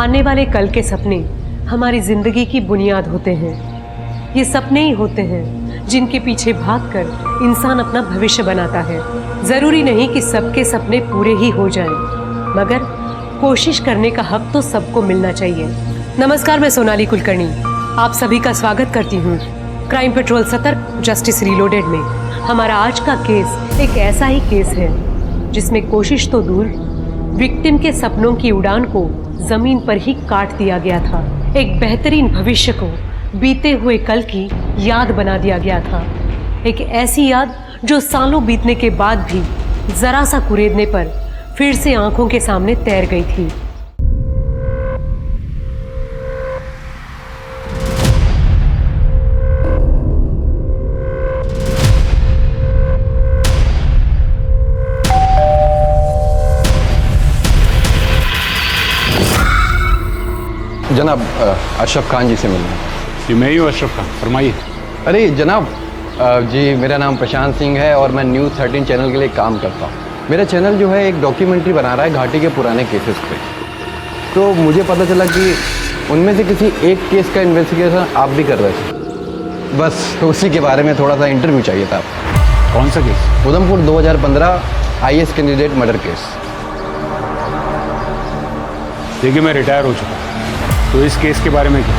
आने वाले कल के सपने हमारी जिंदगी की बुनियाद होते हैं। ये सपने ही होते हैं जिनके पीछे भागकर इंसान अपना भविष्य बनाता है। जरूरी नहीं कि सबके सपने पूरे ही हो जाएं, मगर कोशिश करने का हक तो सबको मिलना चाहिए। नमस्कार, मैं सोनाली कुलकर्णी आप सभी का स्वागत करती हूँ क्राइम पेट्रोल सतर्क जस्टिस रीलोडेड में। हमारा आज का केस एक ऐसा ही केस है जिसमें कोशिश तो दूर, विक्टिम के सपनों की उड़ान को जमीन पर ही काट दिया गया था। एक बेहतरीन भविष्य को बीते हुए कल की याद बना दिया गया था। एक ऐसी याद जो सालों बीतने के बाद भी जरा सा कुरेदने पर फिर से आंखों के सामने तैर गई थी। जनाब, अशरफ खान जी से मिलना है। जी मैं ही हूँ अशरफ खान, फरमाइए। अरे जनाब, जी मेरा नाम प्रशांत सिंह है और मैं न्यूज़ 13 चैनल के लिए काम करता हूँ। मेरा चैनल जो है एक डॉक्यूमेंट्री बना रहा है घाटी के पुराने केसेस पे। तो मुझे पता चला कि उनमें से किसी एक केस का इन्वेस्टिगेशन आप भी कर रहे थे। बस तो उसी के बारे में थोड़ा सा इंटरव्यू चाहिए था आपको। कौन सा case? Udhampur 2015 IAS candidate murder case. देखिए मैं रिटायर हो चुका हूँ, तो इस केस के बारे में क्या,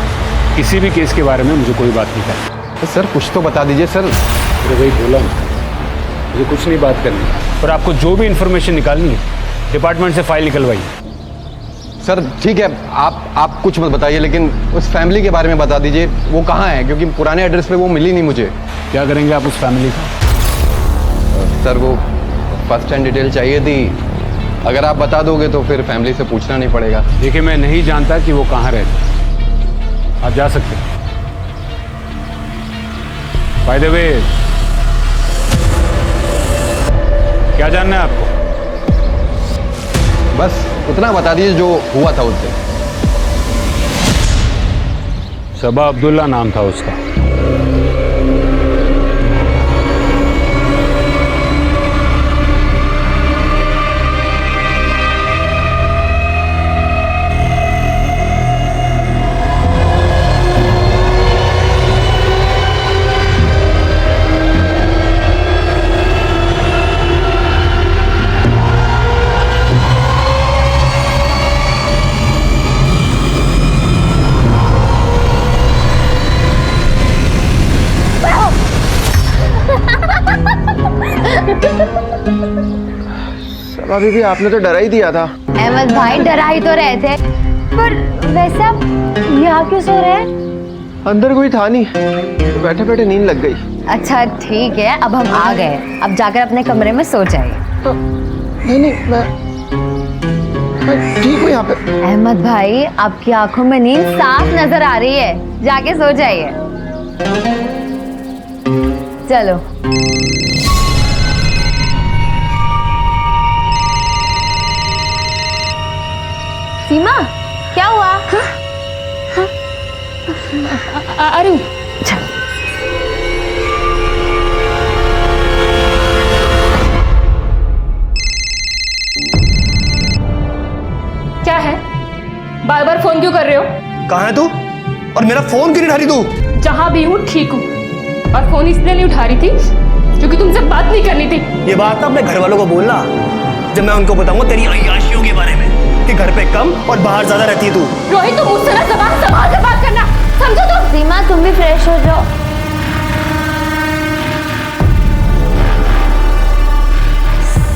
किसी भी केस के बारे में मुझे कोई बात नहीं करनी। तो सर कुछ तो बता दीजिए सर। अरे भाई बोला मुझे कुछ नहीं बात करनी, पर आपको जो भी इन्फॉर्मेशन निकालनी है डिपार्टमेंट से फाइल निकलवाइए। सर ठीक है, आप कुछ मत बताइए, लेकिन उस फैमिली के बारे में बता दीजिए, वो कहाँ है, क्योंकि पुराने एड्रेस पे वो मिली नहीं मुझे। क्या करेंगे आप उस फैमिली का? सर वो फर्स्ट हैंड डिटेल चाहिए थी, अगर आप बता दोगे तो फिर फैमिली से पूछना नहीं पड़ेगा। देखिए मैं नहीं जानता कि वो कहाँ रहते, आप जा सकते हैं। बाय द वे, क्या जानना है आपको? बस उतना बता दीजिए जो हुआ था उससे। सबा अब्दुल्ला नाम था उसका। अभी भी आपने तो डरा ही दिया था। अहमद भाई डरा ही तो रहे थे, पर वैसे आप यहाँ क्यों सो रहे हैं? अंदर कोई था नहीं, तो बैठे बैठे नींद लग गई। अच्छा ठीक है, अब हम आ गए, अब जाकर अपने कमरे में सो जाइए। नहीं मैं ठीक हूँ यहाँ पे। अहमद भाई आपकी आंखों में नींद साफ नजर आ रही है, जाके सो जाइए। चलो। सीमा क्या हुआ? अरे क्या है? बार बार फोन क्यों कर रहे हो? कहाँ है तू? और मेरा फोन क्यों नहीं उठा रही तू? जहां भी हूँ ठीक हूँ, और फोन इसलिए नहीं उठा रही थी क्योंकि तुमसे बात नहीं करनी थी। ये बात ना अपने घर वालों को बोलना, जब मैं उनको बताऊंगा तेरी अय्याशियों के बारे में कि घर पे कम और बाहर ज्यादा रहती है तू। रोहित तुम मुझसे ना ज़बान संभाल कर बात करना, समझो तुम? सीमा तुम भी फ्रेश हो जाओ।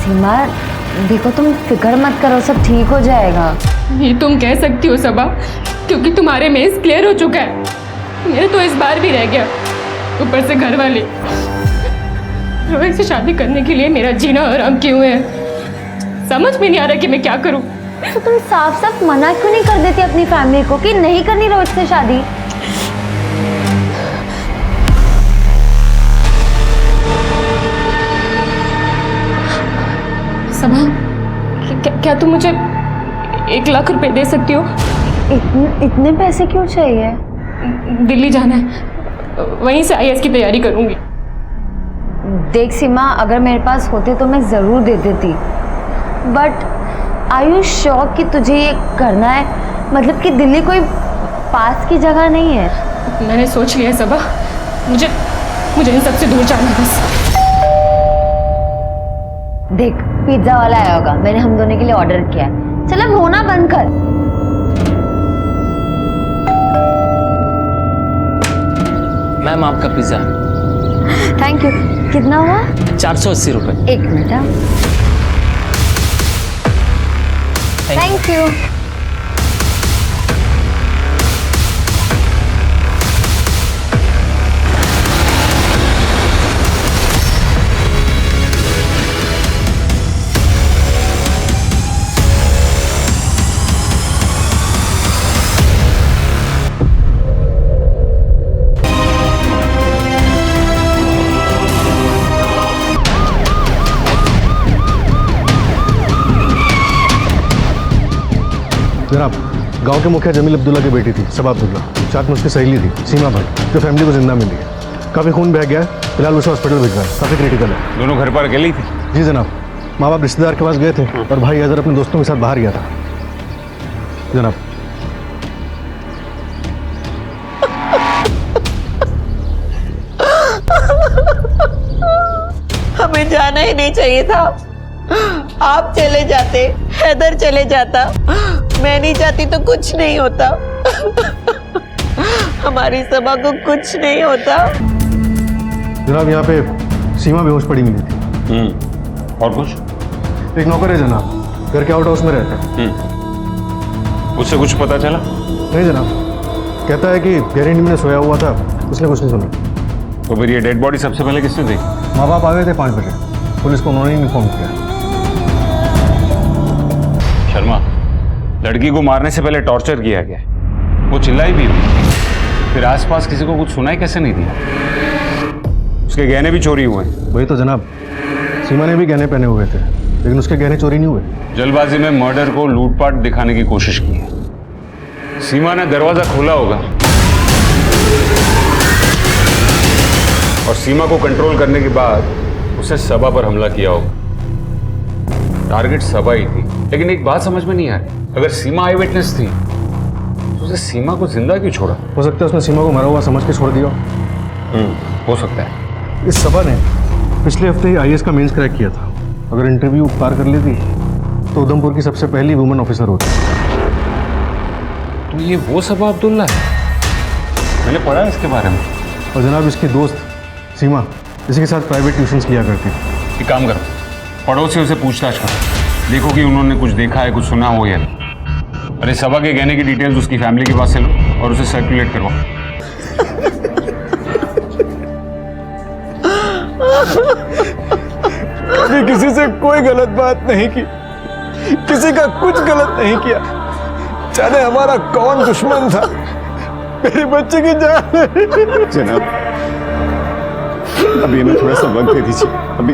सीमा देखो, तुम फिक्र मत करो, सब ठीक हो जाएगा। ये तुम कह सकती हो सबा, क्योंकि तुम्हारे मेज क्लियर हो चुका है, मेरे तो इस बार भी रह गया। ऊपर से घर वाले रोहित से शादी करने के लिए मेरा जीना हराम किए हुए हैं। समझ में नहीं आ रहा कि मैं क्या करूं। तो तुम साफ साफ मना क्यों नहीं कर देती अपनी फैमिली को कि नहीं करनी रोहित से शादी? सबा, क्या तुम मुझे 1 लाख रुपए दे सकती हो? इतने पैसे क्यों चाहिए? दिल्ली जाना है, वहीं से IAS की तैयारी करूंगी। देख सीमा, अगर मेरे पास होते तो मैं ज़रूर दे देती, बट आर यू श्योर कि तुझे ये करना है? मतलब कि दिल्ली कोई पास की जगह नहीं है। मैंने सोच लिया है सबा, मुझे इन सबसे दूर जाना है बस। देख पिज्जा वाला आया होगा, मैंने हम दोनों के लिए ऑर्डर किया है। चल अब रोना बंद कर। मैम आपका पिज्ज़ा। Thank you. कितना हुआ? 480 रुपये। एक मिनट। Thank you. जनाब, गांव के मुखिया जमील अब्दुल्ला की बेटी थी सबा अब्दुल्ला, साथ में उसकी सहेली थी सीमा भट्ट, जो फैमिली को जिंदा मिली है। काफ़ी खून बह गया है, फिलहाल उसे हॉस्पिटल भिजवाया है, काफ़ी क्रिटिकल है। दोनों घर पर अकेली थी? जी जनाब, माँ बाप रिश्तेदार के पास गए थे और भाई अजहर अपने दोस्तों के साथ बाहर गया था जनाब। हमें जाना ही नहीं चाहिए था। आप चले जाते, हैदर चले जाता, मैं नहीं जाती तो कुछ नहीं होता। हमारी सबा को कुछ नहीं होता। जनाब यहाँ पे सीमा बेहोश पड़ी मिली थी। और कुछ? एक नौकर है जनाब, घर के आउट हाउस में रहता है। उससे कुछ पता चला? नहीं जनाब, कहता है कि गहरी नींद में सोया हुआ था, उसने कुछ नहीं सुना। तो फिर ये डेड बॉडी सबसे पहले किसने देखी? माँ बाप आ गए थे 5 बजे, पुलिस को उन्होंने इन्फॉर्म किया। शर्मा, लड़की को मारने से पहले टॉर्चर किया गया, वो चिल्लाई भी हुई, फिर आसपास किसी को कुछ सुनाई कैसे नहीं दिया? उसके गहने भी चोरी हुए। वही तो जनाब, सीमा ने भी गहने पहने हुए थे, लेकिन उसके गहने चोरी नहीं हुए। जल्दबाजी में मर्डर को लूटपाट दिखाने की कोशिश की है। सीमा ने दरवाजा खोला होगा और सीमा को कंट्रोल करने के बाद उसे सबा पर हमला किया होगा। टारगेट सबा ही थी, लेकिन एक बात समझ में नहीं आ रही, अगर सीमा आई विटनेस थी तो उसे सीमा को जिंदा क्यों छोड़ा? हो सकता है उसने सीमा को मरा हुआ समझ के छोड़ दिया। हो सकता है। इस सबा ने पिछले हफ्ते ही IAS का मेंस क्रैक किया था। अगर इंटरव्यू पार कर लेती तो उधमपुर की सबसे पहली वुमेन ऑफिसर होती। तो ये वो सबा अब्दुल्ला है, मैंने पढ़ा है इसके बारे में। और जनाब इसकी दोस्त सीमा इसी के साथ प्राइवेट ट्यूशन्स लिया करती थी। एक काम करो, पड़ोसियों से पूछताछ करो, देखो कि उन्होंने कुछ देखा है, कुछ सुना हो या नहीं। अरे सबा के गहने की डिटेल्स उसकी फैमिली के पास से लो और उसे सर्कुलेट करवाओ। कभी किसी से कोई गलत बात नहीं की, किसी का कुछ गलत नहीं किया, जाने हमारा कौन दुश्मन था। मेरी बच्ची की जान। जनाब, अभी हमें थोड़ा सा वक्त दे दीजिए। अभी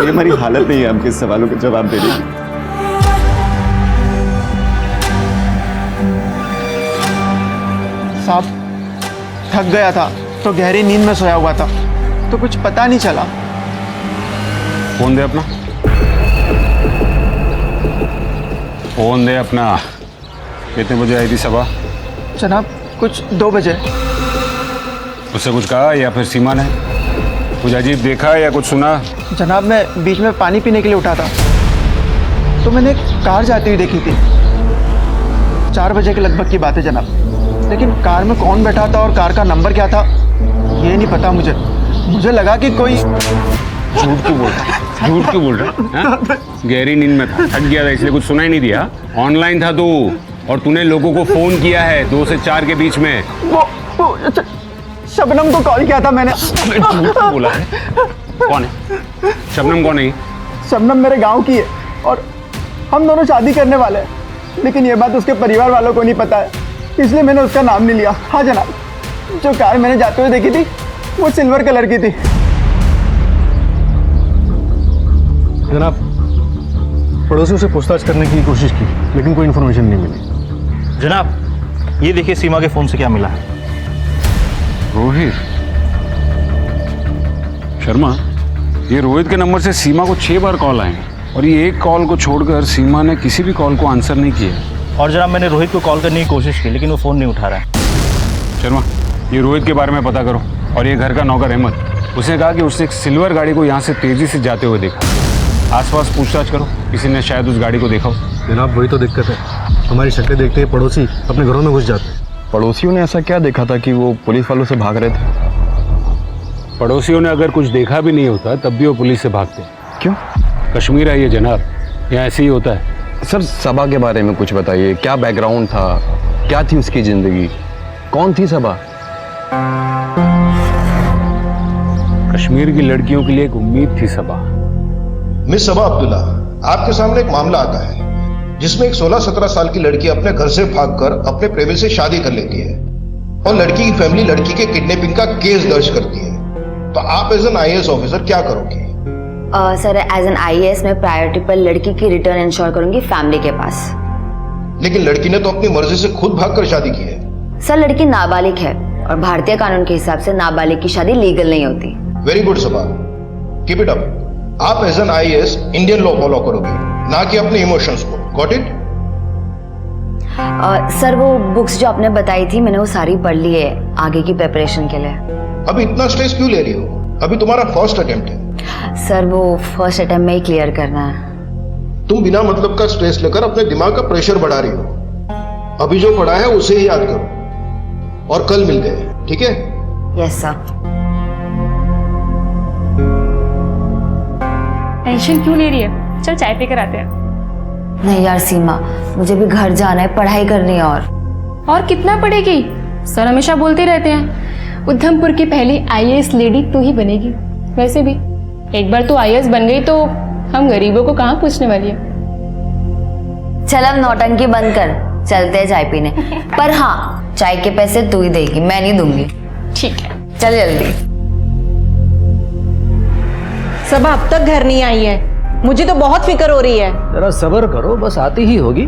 हमारी हालत नहीं है आपके सवालों के जवाब देने की। साहब, थक गया था तो गहरी नींद में सोया हुआ था, तो कुछ पता नहीं चला। फोन दे अपना, फोन दे अपना। कितने बजे आई थी सबा? जनाब कुछ 2 बजे। उससे कुछ कहा या फिर सीमा ने कुछ अजीब देखा या कुछ सुना? जनाब मैं बीच में पानी पीने के लिए उठा था तो मैंने एक कार जाती हुई देखी थी। 4 बजे के लगभग की बात है जनाब, लेकिन कार में कौन बैठा था और कार का नंबर क्या था ये नहीं पता मुझे। मुझे लगा कि कोई। झूठ क्यों बोल रहा है? झूठ क्यों बोल रहा है? गहरी नींद में था, थक गया था इसलिए कुछ सुना ही नहीं दिया। ऑनलाइन था तू और तूने लोगों को फोन किया है 2 से 4 के बीच में। वो शबनम को कॉल किया था मैंने। झूठ क्यों बोला है? कौन है शबनम? कौन है? शबनम मेरे गांव की है और हम दोनों शादी करने वाले हैं, लेकिन ये बात उसके परिवार वालों को नहीं पता है, इसलिए मैंने उसका नाम नहीं लिया। हाँ जनाब, जो कार मैंने जाते हुए देखी थी वो सिल्वर कलर की थी। जनाब पड़ोसियों से पूछताछ करने की कोशिश की, लेकिन कोई इन्फॉर्मेशन नहीं मिली। जनाब ये देखिए सीमा के फोन से क्या मिला है। रोहित शर्मा, ये रोहित के नंबर से सीमा को 6 बार कॉल आए और ये एक कॉल को छोड़कर सीमा ने किसी भी कॉल को आंसर नहीं किया। और जनाब मैंने रोहित को कॉल करने की कोशिश की लेकिन वो फ़ोन नहीं उठा रहा है। शर्मा, ये रोहित के बारे में पता करो। और ये घर का नौकर अहमद, उसने कहा कि उसने एक सिल्वर गाड़ी को यहाँ से तेज़ी से जाते हुए देखा। आसपास पूछताछ करो, किसी ने शायद उस गाड़ी को देखा हो। जनाब वही तो दिक्कत है, हमारी शक्लें देखते ही पड़ोसी अपने घरों में घुस जाते हैं। पड़ोसियों ने ऐसा क्या देखा था कि वो पुलिस वालों से भाग रहे थे? पड़ोसियों ने अगर कुछ देखा भी नहीं होता तब भी वो पुलिस से भागते। क्यों? कश्मीर है ये जनाब, यहाँ ऐसे ही होता है। सर सबा के बारे में कुछ बताइए, क्या बैकग्राउंड था, क्या थी उसकी जिंदगी, कौन थी सबा? कश्मीर की लड़कियों के लिए एक उम्मीद थी सबा। मिस सबा अब्दुल्ला, आपके सामने एक मामला आता है जिसमें एक 16-17 साल की लड़की अपने घर से भागकर अपने प्रेमी से शादी कर लेती है और लड़की की फैमिली लड़की के किडनैपिंग का केस दर्ज करती है। तो आप एज एन आईएएस ऑफिसर क्या करोगे? सर एज एन आईएएस मैं प्रायोरिटी पर लड़की की रिटर्न इंश्योर करूंगी फैमिली के पास। लेकिन लड़की ने तो अपनी मर्जी से खुद भागकर शादी की है। सर लड़की नाबालिग है और भारतीय कानून के हिसाब से नाबालिग की शादी लीगल नहीं होती। Very good Saba, keep it up. आप as an IAS Indian law follow करोगे, ना कि अपने इमोशंस को। Got it? सर वो बुक्स जो आपने बताई थी मैंने वो सारी पढ़ ली है आगे की प्रिपरेशन के लिए। अभी इतना स्ट्रेस क्यों ले रही हो? अभी तुम्हारा फर्स्ट अटेम्प्ट है। सर वो फर्स्ट अटेम्प्ट में ही क्लियर करना है। तुम बिना मतलब का स्ट्रेस लेकर अपने दिमाग का प्रेशर बढ़ा रही हो। अभी जो पढ़ा है उसे ही याद करो और कल मिलते हैं, ठीक है? Yes sir. टेंशन क्यों ले रही है? चल चाय पीकर आते हैं। नहीं यार सीमा, मुझे भी घर जाना है, पढ़ाई करनी है। और कितना पढ़ेगी? सर हमेशा बोलते रहते हैं उधमपुर की पहली आईएएस लेडी तू ही बनेगी। वैसे भी एक बार तू आईएएस बन गई तो हम गरीबों को कहाँ पूछने वाली है। चल अब नौटंकी बंद कर, चलते हैं चाय पीने। पर हाँ, चाय के पैसे तू ही देगी, मैं नहीं दूंगी। ठीक है, चल जल्दी। सबा अब तक घर नहीं आई है, मुझे तो बहुत फिक्र हो रही है। जरा सब्र करो, बस आती ही होगी।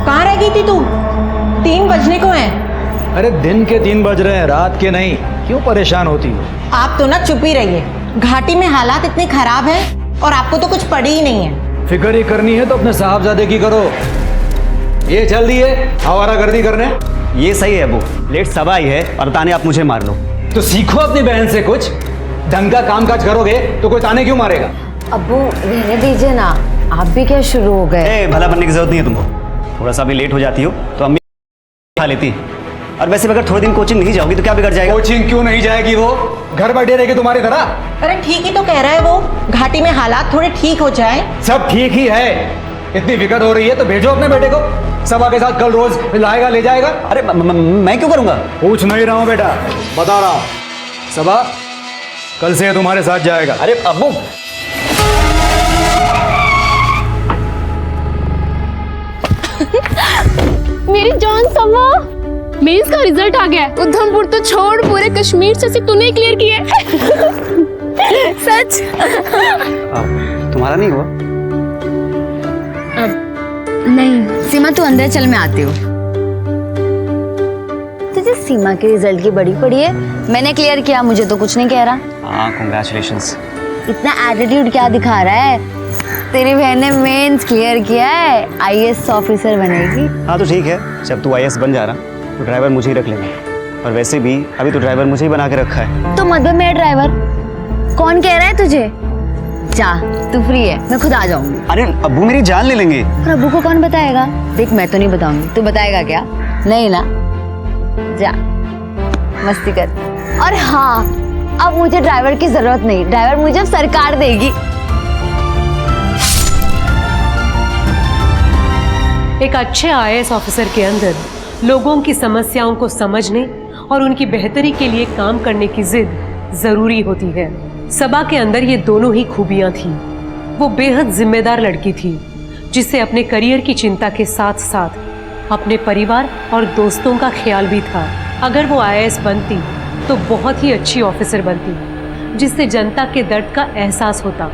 कहाँ रह गई थी तू? 3 बजने को हैं। अरे दिन के 3 बज रहे हैं, रात के नहीं। क्यों परेशान होती हो? आप तो ना चुप ही रहिए। घाटी में हालात इतने खराब हैं और आपको तो कुछ पड़ी ही नहीं है। फिक्र ही करनी है तो अपने साहबजादे की करो। ये चल दिए आवारागर्दी करने। ये सही है अबू, लेट सबा आई है और ताने आप मुझे मार लो। तो सीखो अपनी बहन से कुछ। ढंग का काम काज करोगे तो कोई ताने क्यों मारेगा? अब्बू रहने दीजिए ना, आप भी क्या शुरू हो गए? भला बनने की जरूरत नहीं है तुमको। थोड़ा सा भी लेट हो जाती हो तो अम्मी खा लेती। और वैसे भी अगर थोड़े दिन कोचिंग नहीं जाओगी तो क्या बिगड़ जाएगा? कोचिंग क्यों नहीं जाएगी? वो घर बैठे रहेगी तुम्हारी तरह। अरे ठीक ही तो कह रहा है वो, घाटी में हालात थोड़े ठीक हो जाए। सब ठीक ही है। इतनी फिक्र हो रही है तो भेजो अपने बेटे को, सबा के साथ कल रोज लाएगा ले जाएगा। अरे मैं क्यों करूंगा? पूछ नहीं रहा हूँ बेटा, बता रहा हूँ। सबा कल से तुम्हारे साथ जाएगा। अरे अब्बू मेरी जान सबा, मेंस का रिजल्ट आ गया है। उधमपुर तो छोड़, पूरे कश्मीर से तूने क्लियर किया है। सच? तुम्हारा नहीं हुआ? नहीं सीमा तू अंदर चल, मैं आती हूँ। तुझे सीमा के रिजल्ट की बड़ी पड़ी है। मैंने क्लियर किया, मुझे तो कुछ नहीं कह रहा। हाँ कांग्रेचुलेशंस। इतना एटीट्यूड क्या दिखा रहा है? तेरी बहन ने मेंस क्लियर किया है, आईएएस ऑफिसर बनेगी। हाँ तो ठीक है, जब तू आईएएस बन जा रहा तो ड्राइवर मुझे ही रख लेना। और वैसे भी अभी तो ड्राइवर मुझे ही बना के रखा है। तो मत बन मेरा ड्राइवर। कौन कह रहा है तुझे? जा, तू फ्री है, मैं खुद आ जाऊंगी। अरे अब्बू मेरी जान ले लेंगे। और अब्बू को कौन बताएगा? देख मैं तो नहीं बताऊंगी, तू बताएगा क्या? नहीं ना, जा मस्ती कर। और हाँ, अब मुझे ड्राइवर की जरूरत नहीं, ड्राइवर मुझे अब सरकार देगी। एक अच्छे आईएएस ऑफिसर के अंदर लोगों की समस्याओं को समझने और उनकी बेहतरी के लिए काम करने की जिद जरूरी होती है। सबा के अंदर ये दोनों ही खूबियां थी। वो बेहद जिम्मेदार लड़की थी जिसे अपने करियर की चिंता के साथ साथ अपने परिवार और दोस्तों का ख्याल भी था। अगर वो आईएएस बनती तो बहुत ही अच्छी ऑफिसर बनती जिससे जनता के दर्द का एहसास होता।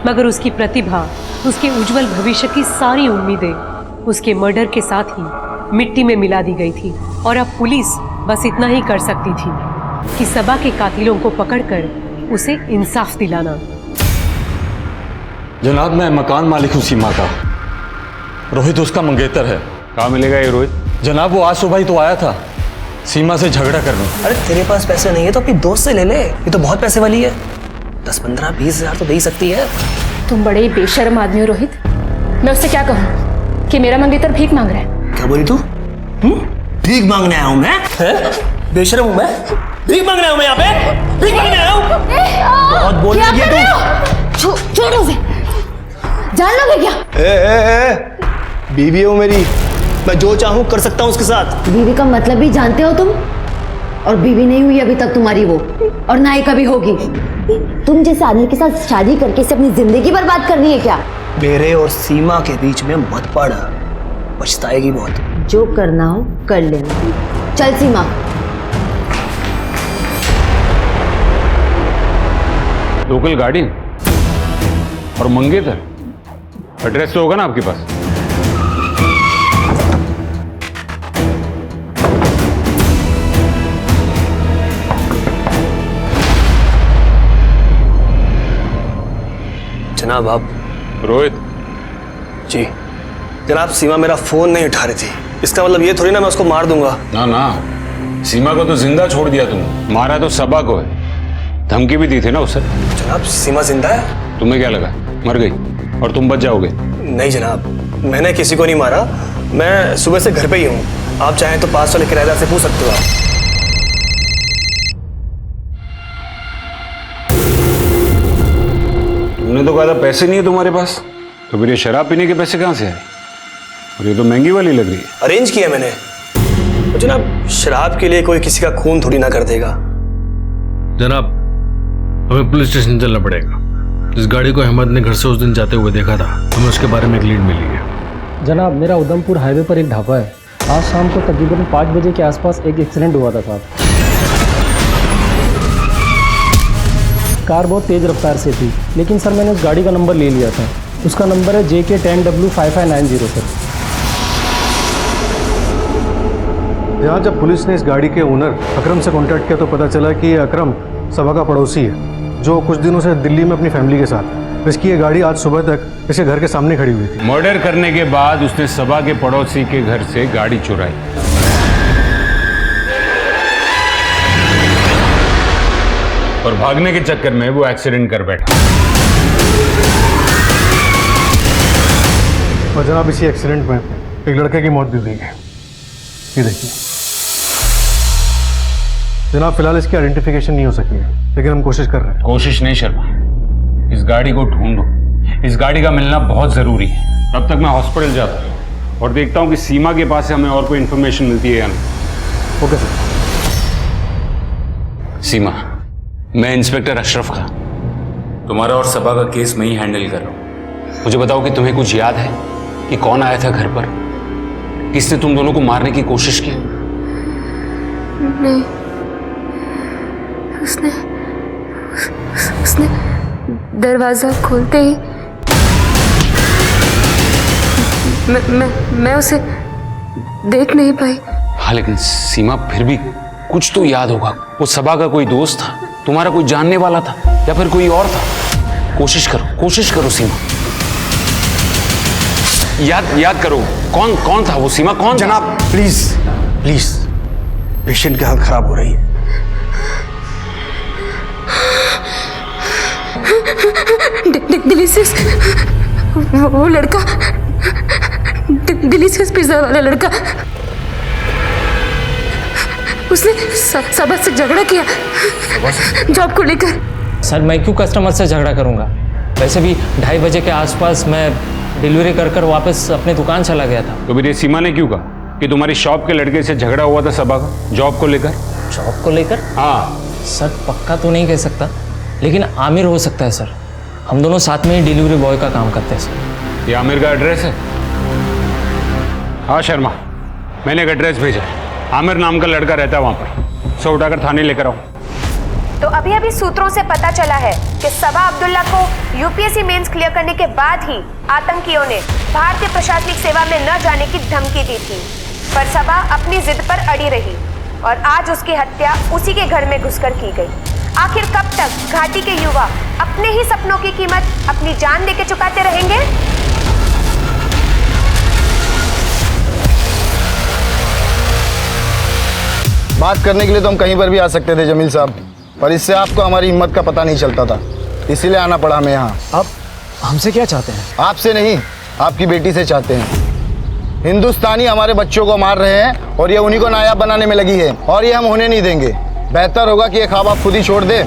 मगर उसकी प्रतिभा, उसके उज्जवल भविष्य की सारी उम्मीदें उसके मर्डर के साथ ही मिट्टी में मिला दी गई थी। और अब पुलिस बस इतना ही कर सकती थी कि सबा के कातिलों को पकड़कर उसे इंसाफ दिलाना। जनाब मैं मकान मालिक हूँ सीमा का। रोहित उसका मंगेतर है। कहाँ मिलेगा ये रोहित? जनाब वो आज सुबह ही तो आया था सीमा से झगड़ा करने। अरे तेरे पास पैसे नहीं है तो अपनी दोस्त से ले ले, ये तो बहुत पैसे वाली है। 10-15-20 हजार तो दे ही सकती है। तुम बड़े ही बेशर्म आदमी हो रोहित। मैं उससे क्या कहूँ कि मेरा मंगेतर भीख मांग रहा है? क्या बोली तू? भीख मांगने आया हूँ मैं? बेशर्म हूँ मैं? भीख मांगने आया हूँ मैं यहाँ पे? भीख मांगने आया हूँ? बहुत बोल रही है तू। छोड़ो उसे, जान लोगे क्या? बीवी हो मेरी, मैं जो चाहूँ कर सकता हूँ उसके साथ। बीवी का मतलब भी जानते हो तुम? और बीवी नहीं हुई अभी तक तुम्हारी वो, और ना ही कभी होगी। तुम जैसे आदमी के साथ शादी करके इसे अपनी जिंदगी बर्बाद करनी है क्या? मेरे और सीमा के बीच में मत पड़, पछताएगी बहुत। जो करना हो कर लेना। चल सीमा। लोकल गाड़ी और मंगेतर, एड्रेस तो होगा ना आपके पास? जनाब आप? रोहित जी जनाब, सीमा मेरा फोन नहीं उठा रही थी, इसका मतलब ये थोड़ी ना मैं उसको मार दूंगा। ना ना, सीमा को तो जिंदा छोड़ दिया तुमने, मारा तो सबा को है। धमकी भी दी थी ना उसे। जनाब सीमा जिंदा है? तुम्हें क्या लगा मर गई और तुम बच जाओगे? नहीं जनाब, मैंने किसी को नहीं मारा, मैं सुबह से घर पे ही हूँ। आप चाहें तो पास वाले किराएदार से पूछ सकते हो आप। तुमने तो कहा था पैसे नहीं है तुम्हारे पास, तो फिर ये शराब पीने के पैसे कहाँ से आए? और ये तो महंगी वाली लग रही है। अरेंज किया मैंने। तो जनाब शराब के लिए कोई किसी का खून थोड़ी ना कर देगा। जनाब हमें पुलिस स्टेशन चलना पड़ेगा। इस गाड़ी को अहमद ने घर से उस दिन जाते हुए देखा था, हमें उसके बारे में एक लीड मिली है। जनाब मेरा उधमपुर हाईवे पर एक ढाबा है, आज शाम को तकरीबन 5 बजे के आसपास एक एक्सीडेंट हुआ था साहब। कार बहुत तेज़ रफ्तार से थी, लेकिन सर मैंने उस गाड़ी का नंबर ले लिया था। उसका नंबर है JK10W5590 सर। यहाँ जब पुलिस ने इस गाड़ी के ओनर अकरम से कांटेक्ट किया तो पता चला कि ये अकरम सबा का पड़ोसी है, जो कुछ दिनों से दिल्ली में अपनी फैमिली के साथ है। इसकी ये गाड़ी आज सुबह तक इसके घर के सामने खड़ी हुई थी। मर्डर करने के बाद उसने सबा के पड़ोसी के घर से गाड़ी चुराई और भागने के चक्कर में वो एक्सीडेंट कर बैठा। और जनाब इसी एक्सीडेंट में एक लड़के की मौत भी हुई है। ये देखिए जनाब, फिलहाल इसकी आइडेंटिफिकेशन नहीं हो सकी है, लेकिन हम कोशिश कर रहे हैं। कोशिश नहीं शर्मा, इस गाड़ी को ढूंढो, इस गाड़ी का मिलना बहुत जरूरी है। तब तक मैं हॉस्पिटल जाता हूँ और देखता हूँ कि सीमा के पास से हमें और कोई इंफॉर्मेशन मिलती है या नहीं। Okay sir. सीमा, मैं इंस्पेक्टर अशरफ का, तुम्हारा और सबा का केस मैं ही हैंडल कर रहा हूँ। मुझे बताओ कि तुम्हें कुछ याद है कि कौन आया था घर पर, किसने तुम दोनों को मारने की कोशिश की? नहीं, उसने दरवाजा खोलते ही मैं उसे देख नहीं पाई। हाँ लेकिन सीमा फिर भी कुछ तो याद होगा। वो सबा का कोई दोस्त था, तुम्हारा कोई जानने वाला था, या फिर कोई और था? कोशिश करो सीमा, याद करो कौन था वो? सीमा कौन? जनाब प्लीज पेशेंट की हालत खराब हो रही है। डिलीशियस, वो लड़का, डिलीशियस पिज्जा वाला लड़का, उसने सबा से झगड़ा किया जॉब को लेकर। सर मैं क्यों कस्टमर से झगड़ा करूंगा? वैसे भी 2:30 बजे के आसपास मैं डिलीवरी कर वापस अपने दुकान चला गया था। तो फिर ये सीमा ने क्यों कहा कि तुम्हारी शॉप के लड़के से झगड़ा हुआ था सबा का जॉब को लेकर? जॉब को लेकर? हाँ सर पक्का तो नहीं कह सकता, लेकिन आमिर हो सकता है सर। हम दोनों साथ में ही डिलीवरी बॉय का काम करते हैं सर। ये आमिर का एड्रेस है? हाँ शर्मा, मैंने एक एड्रेस भेजा है, आमिर नाम का लड़का रहता है वहाँ पर। सो उठाकर थाने लेकर आओ। तो अभी सुत्रों से पता चला है कि सबा अब्दुल्ला को यूपीएससी मेंस क्लियर करने के बाद ही आतंकियों ने भारतीय प्रशासनिक सेवा में न जाने की धमकी दी थी, पर सबा अपनी जिद पर अड़ी रही और आज उसकी हत्या उसी के घर में घुसकर की गई। आखिर कब तक घाटी के युवा अपने ही सपनों की कीमत अपनी जान देके चुकाते रहेंगे? बात करने के लिए तो हम कहीं पर भी आ सकते थे जमील साहब, पर इससे आपको हमारी हिम्मत का पता नहीं चलता था, इसीलिए आना पड़ा हमें यहाँ। आप हमसे क्या चाहते हैं? आपसे नहीं, आपकी बेटी से चाहते हैं। हिंदुस्तानी हमारे बच्चों को मार रहे हैं और ये उन्हीं को नायाब बनाने में लगी है, और ये हम होने नहीं देंगे। बेहतर होगा कि ये ख्वाब आप खुद ही छोड़ दे,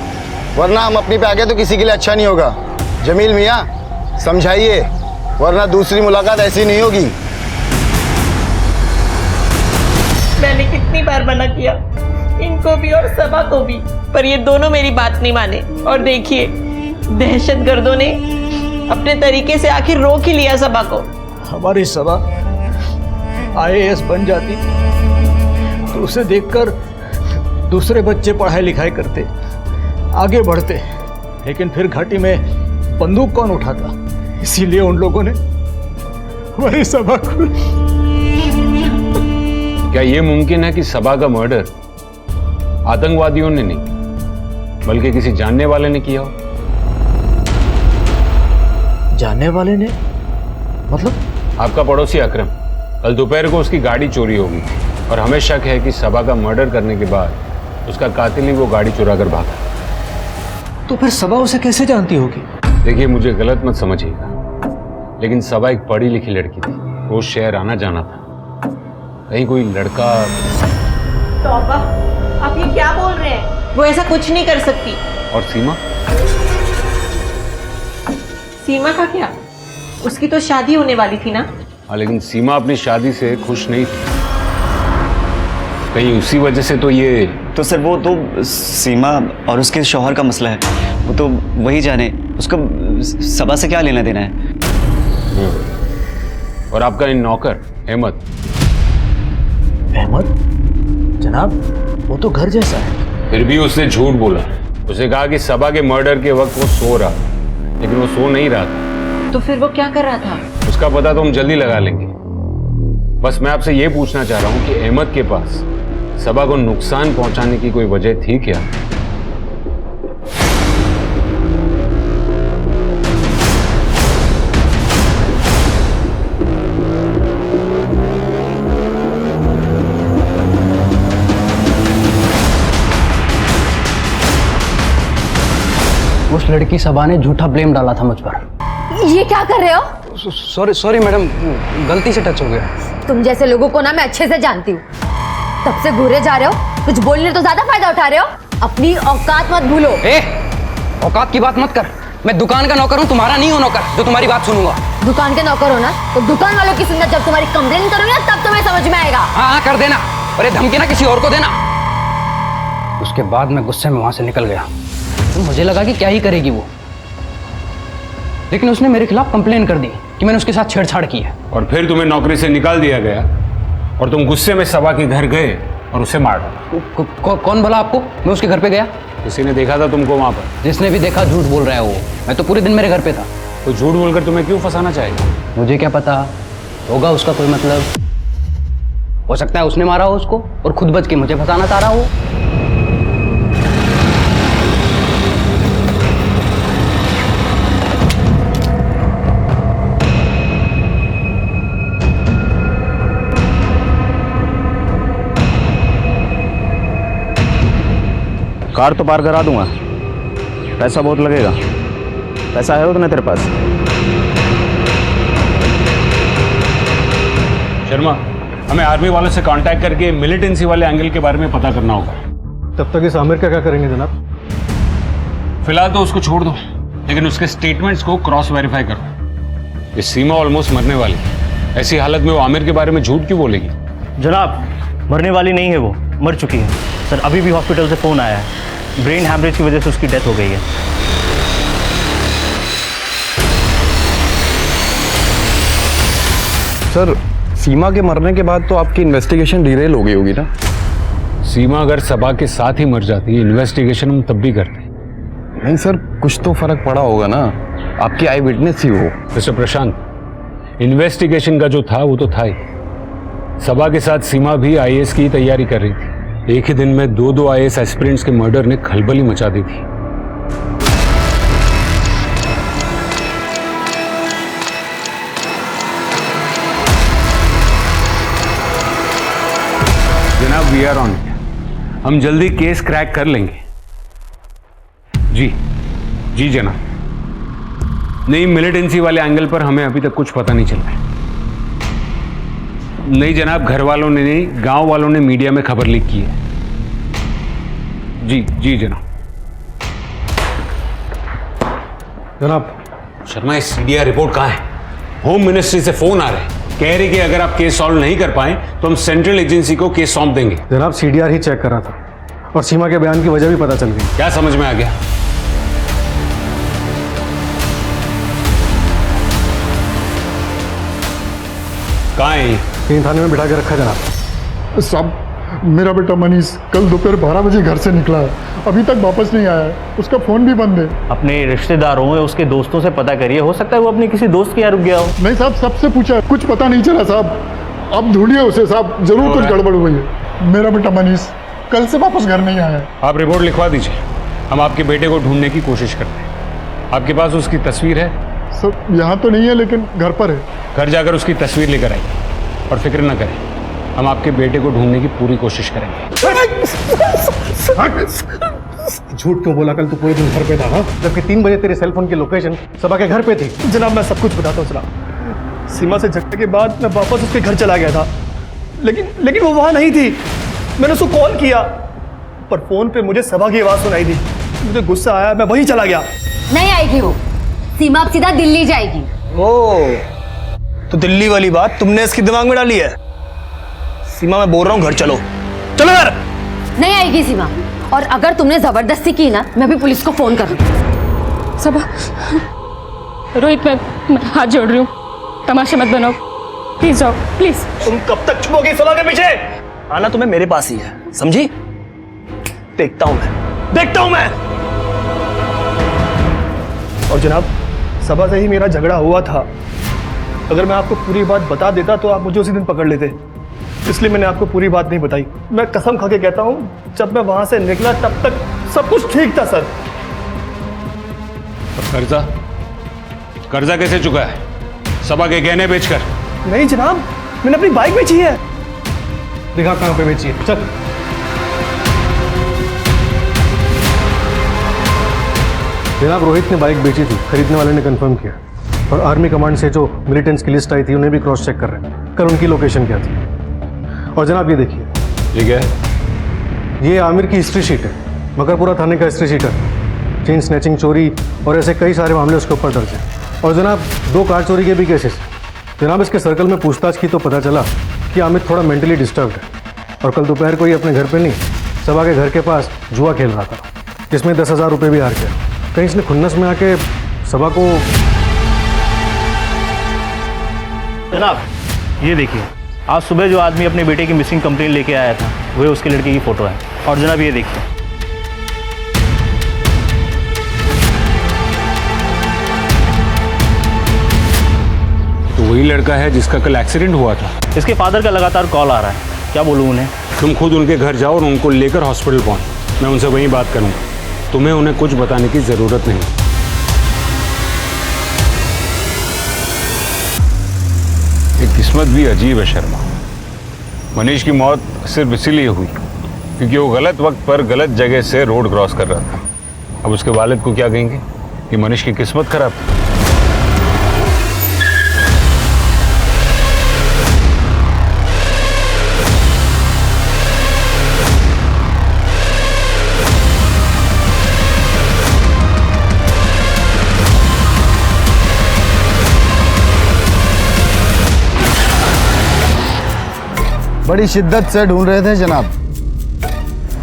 वरना हम अपनी पे आ गए तो किसी के लिए अच्छा नहीं होगा। जमील मियाँ समझाइए, वरना दूसरी मुलाकात ऐसी नहीं होगी। मैंने कितनी बार मना किया, इनको भी और सबा को भी, पर ये दोनों मेरी बात नहीं माने। और देखिए, दहशतगर्दों ने अपने तरीके से आखिर रोक ही लिया सबा को। हमारी सबा IAS बन जाती तो उसे देखकर दूसरे बच्चे पढ़ाई लिखाई करते, आगे बढ़ते, लेकिन फिर घाटी में बंदूक कौन उठाता? इसीलिए उन लोगों ने हमारी सबा को। क्या ये मुमकिन है कि सबा का मर्डर आतंकवादियों ने नहीं बल्कि किसी जानने वाले ने किया हो? जानने वाले ने? मतलब? आपका पड़ोसी अकरम, कल दोपहर को उसकी गाड़ी चोरी होगी और हमें शक है कि सबा का मर्डर करने के बाद उसका कातिल ही वो गाड़ी चुरा कर भागा। तो फिर सबा उसे कैसे जानती होगी? देखिए, मुझे गलत मत समझिएगा, लेकिन सबा एक पढ़ी लिखी लड़की थी, रोज शहर आना जाना था। कहीं कोई लड़का। तौबा, आप ये क्या बोल रहे हैं? वो ऐसा कुछ नहीं कर सकती। और सीमा? सीमा का क्या? उसकी तो शादी होने वाली थी ना। हाँ, लेकिन सीमा अपनी शादी से खुश नहीं थी, कहीं उसी वजह से तो ये। तो सर वो तो सीमा और उसके शौहर का मसला है, वो तो वही जाने, उसको सबा से क्या लेना देना है। और आपका इन नौकर अहमद? अहमद? जनाब, वो तो घर जैसा है। फिर भी उसने झूठ बोला। उसे कहा कि सबा के मर्डर के वक्त वो सो रहा, लेकिन वो सो नहीं रहा था। तो फिर वो क्या कर रहा था? उसका पता तो हम जल्दी लगा लेंगे। बस मैं आपसे ये पूछना चाह रहा हूँ कि अहमद के पास सबा को नुकसान पहुंचाने की कोई वजह थी क्या? उस लड़की सबा ने झूठा ब्लेम डाला था मुझ पर। ये क्या कर रहे हो? सॉरी मैडम, गलती से टच हो गया। तुम जैसे लोगों को ना मैं अच्छे से जानती हूँ। तब से घूरे जा रहे हो, कुछ बोलने तो ज्यादा फायदा उठा रहे हो। अपनी औकात मत भूलो। औकात की बात मत कर, मैं दुकान का नौकर हूँ, तुम्हारा नहीं हूँ नौकर जो तुम्हारी बात सुनूंगा। दुकान के नौकर हो ना, तो दुकान वालों की सुनना जब तुम्हारी कंप्लेन करूंगी तब तुम्हें समझ में आएगा। हाँ कर देना, और ये धमकी ना किसी और को देना। उसके बाद मैं गुस्से में वहां से निकल गया। तो मुझे लगा कि क्या ही करेगी वो, लेकिन उसने मेरे खिलाफ कंप्लेन कर दी कि मैंने उसके साथ छेड़छाड़ की है। और फिर तुम्हें नौकरी से निकाल दिया गया और तुम गुस्से में सबा के घर गए और उसे मार डाला। कौन बोला आपको मैं उसके घर पे गया? किसी ने देखा था तुमको वहां पर? जिसने भी देखा झूठ बोल रहा है वो। मैं तो पूरे दिन मेरे घर पे था। तो झूठ बोलकर तुम्हें क्यों फंसाना चाहेगा? मुझे क्या पता, होगा उसका कोई मतलब। हो सकता है उसने मारा हो उसको और खुद बच के मुझे फंसाना चाह रहा हो। कार तो पार करा दूंगा, पैसा बहुत लगेगा। पैसा है उतना तेरे पास? शर्मा, हमें आर्मी वालों से कांटेक्ट करके मिलिटेंसी वाले एंगल के बारे में पता करना होगा। तब तक इस आमिर का क्या करेंगे जनाब? फिलहाल तो उसको छोड़ दो, लेकिन उसके स्टेटमेंट्स को क्रॉस वेरीफाई करो। ये सीमा ऑलमोस्ट मरने वाली, ऐसी हालत में वो आमिर के बारे में झूठ क्यों बोलेगी? जनाब, मरने वाली नहीं है, वो मर चुकी है सर। अभी भी हॉस्पिटल से फ़ोन आया है, ब्रेन हैमरेज की वजह से उसकी डेथ हो गई है। सर, सीमा के मरने के बाद तो आपकी इन्वेस्टिगेशन डिरेल हो गई होगी ना? सीमा अगर सबा के साथ ही मर जाती, इन्वेस्टिगेशन हम तब भी करते। नहीं सर, कुछ तो फर्क पड़ा होगा ना, आपकी आई विटनेस ही हो। मिस्टर प्रशांत, इन्वेस्टिगेशन का जो था वो तो था ही। सबा के साथ सीमा भी IAS की तैयारी कर रही थी। एक ही दिन में 2 IAS एस्पिरेंट्स के मर्डर ने खलबली मचा दी थी। जनाब, वी आर ऑन। हम जल्दी केस क्रैक कर लेंगे। जी जी जनाब। नहीं, मिलिटेंसी वाले एंगल पर हमें अभी तक कुछ पता नहीं चल रहा है। नहीं जनाब, घर वालों ने नहीं, गांव वालों ने मीडिया में खबर लीक की है। जी जी जनाब। जनाब शर्मा, ये सीडीआर रिपोर्ट कहाँ है? होम मिनिस्ट्री से फोन आ रहे हैं, कह रहे कि अगर आप केस सॉल्व नहीं कर पाए तो हम सेंट्रल एजेंसी को केस सौंप देंगे। जनाब सीडीआर ही चेक कर रहा था और सीमा के बयान की वजह भी पता चल गई। क्या समझ में आ गया? कहाँ है? तीन थाने में बिठा के रखा जनाब। साहब, मेरा बेटा मनीष कल दोपहर 12 बजे घर से निकला है, अभी तक वापस नहीं आया है, उसका फोन भी बंद है। अपने रिश्तेदारों या उसके दोस्तों से पता करिए, हो सकता है वो अपने किसी दोस्त के यहाँ रुक गया हो। नहीं साहब, सबसे पूछा, कुछ पता नहीं चला साहब। अब ढूंढिए उसे साहब, जरूर कुछ गड़बड़ हुई है। मेरा बेटा मनीष कल से वापस घर नहीं आया है। आप रिपोर्ट लिखवा दीजिए, हम आपके बेटे को ढूंढने की कोशिश करते हैं। आपके पास उसकी तस्वीर है? सर यहाँ तो नहीं है, लेकिन घर पर है। घर जाकर उसकी तस्वीर लेकर आइए और फिक्र न करें, हम आपके बेटे को ढूंढने की पूरी कोशिश करेंगे। झूठ क्यों बोला? कल तू पूरे दिन घर पे था, हाँ? जबकि 3 बजे तेरे सेलफोन की लोकेशन सबा के घर पे थी। जनाब मैं सब कुछ बताता हूँ जनाब। सीमा से झगड़े के बाद मैं वापस उसके घर चला गया था, लेकिन वो वहाँ नहीं थी। मैंने उसको कॉल किया पर फोन पे मुझे सबा की आवाज़ सुनाई दी। मुझे गुस्सा आया, मैं वहीं चला गया। नहीं आएगी वो, सीमा अब सीधा दिल्ली जाएगी। तो दिल्ली वाली बात तुमने इसके दिमाग में डाली है? सीमा मैं बोल रहा हूँ घर चलो, चलो घर। नहीं आएगी सीमा, और अगर तुमने जबरदस्ती की ना, मैं भी पुलिस को फोन कर दूँ। सबा, रोहित मैं हाथ जोड़ रही हूँ, तमाशे मत बनाओ, प्लीज जाओ प्लीज। तुम कब तक छुपोगी सभा के पीछे? आना तुम्हें मेरे पास ही है, समझी? देखता हूं मैं। और जनाब, सभा से ही मेरा झगड़ा हुआ था। अगर मैं आपको पूरी बात बता देता तो आप मुझे उसी दिन पकड़ लेते, इसलिए मैंने आपको पूरी बात नहीं बताई। मैं कसम खा के कहता हूं, जब मैं वहां से निकला तब तक सब कुछ ठीक था सर। कर्जा कैसे चुका है? सबा के गहने बेचकर? नहीं जनाब, मैंने अपनी बाइक बेची है। दिखा कहां पे बेची है, चल। जनाब रोहित ने बाइक बेची थी, खरीदने वाले ने कंफर्म किया, और आर्मी कमांड से जो मिलिटेंट्स की लिस्ट आई थी उन्हें भी क्रॉस चेक कर रहे हैं, कल उनकी लोकेशन क्या थी। और जनाब ये देखिए, ये क्या है? ये आमिर की हिस्ट्री शीट है, मकरपुरा थाने का हिस्ट्री शीट है। चेन स्नैचिंग, चोरी और ऐसे कई सारे मामले उसके ऊपर दर्ज हैं। और जनाब 2 कार चोरी के भी केसेस। जनाब इसके सर्कल में पूछताछ की तो पता चला कि आमिर थोड़ा मेंटली डिस्टर्ब्ड है, और कल दोपहर को ही अपने घर पे नहीं, सबा के घर के पास जुआ खेल रहा था, जिसमें 10,000 रुपये भी हार गया। कहीं इसने खुन्नस में आके सबा को। जनाब ये देखिए, आज सुबह जो आदमी अपने बेटे की मिसिंग कंप्लेंट लेके आया था, वही उसके लड़के की फोटो है। और जनाब ये देखिए, तो वही लड़का है जिसका कल एक्सीडेंट हुआ था। इसके फादर का लगातार कॉल आ रहा है, क्या बोलूँ उन्हें? तुम खुद उनके घर जाओ और उनको लेकर हॉस्पिटल पहुंच, मैं उनसे वहीं बात करूंगा। तुम्हें उन्हें कुछ बताने की जरूरत नहीं। ये किस्मत भी अजीब है शर्मा। मनीष की मौत सिर्फ इसीलिए हुई क्योंकि वो गलत वक्त पर गलत जगह से रोड क्रॉस कर रहा था। अब उसके वालिद को क्या कहेंगे कि मनीष की किस्मत खराब थी। बड़ी शिद्दत से ढूंढ रहे थे जनाब,